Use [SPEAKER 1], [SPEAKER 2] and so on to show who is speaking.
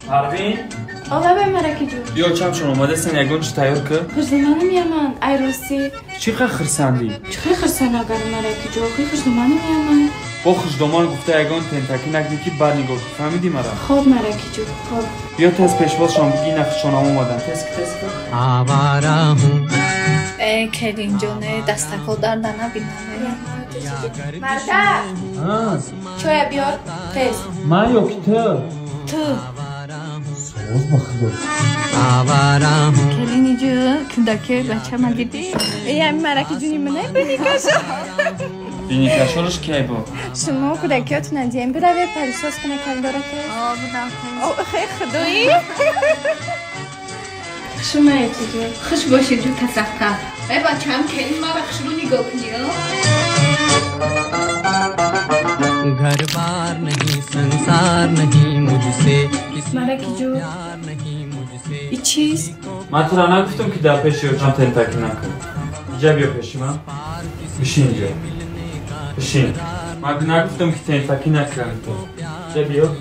[SPEAKER 1] پروین
[SPEAKER 2] آقا به مرکی جو
[SPEAKER 1] بیا چم شما اومده سن یگون چی تیار که؟
[SPEAKER 2] خوش زمانم یمان ایروسی
[SPEAKER 1] چی خرسندی؟
[SPEAKER 2] چی خرسند اگر مرکی جو خوش زمانم یمان
[SPEAKER 1] با خوش دومان گفته یگون تنتاکی نکنی که بر نگاه فهمیدی مرا؟
[SPEAKER 2] خوب مرکی جو خوب
[SPEAKER 1] بیا تست پیشواز شما بگی نقشانم اومدن تست
[SPEAKER 3] آوارا هوں
[SPEAKER 2] کلین جونه دستکو دردن نبینم مرده چویا بیار تست
[SPEAKER 1] من یا کی تو؟
[SPEAKER 2] تو
[SPEAKER 1] سوز بخدا
[SPEAKER 3] آوارا ہوں
[SPEAKER 2] کلینی جو کداکی بچه من دیدی یعنی مرکی جونی منه بینی کشو
[SPEAKER 1] بینی کشورش کی با؟
[SPEAKER 2] شما کداکیاتون دیم بروید پریساز کنه کل داره تست خیلی خدایی شما ایتی جو خوش باشید جو تصفقه ای بچه هم کلین ما بخش رو نگاه کنی
[SPEAKER 3] گھر بار نہیں سنسار نہیں مجھ سے
[SPEAKER 2] مرکی جو ای چیز؟
[SPEAKER 1] من تو را نگفتم که در پیشی رو چم تنتاکی نکن اینجا بیا پیشی من بشین اینجا بشین من نگفتم که تنتاکی نکن تو اینجا بیا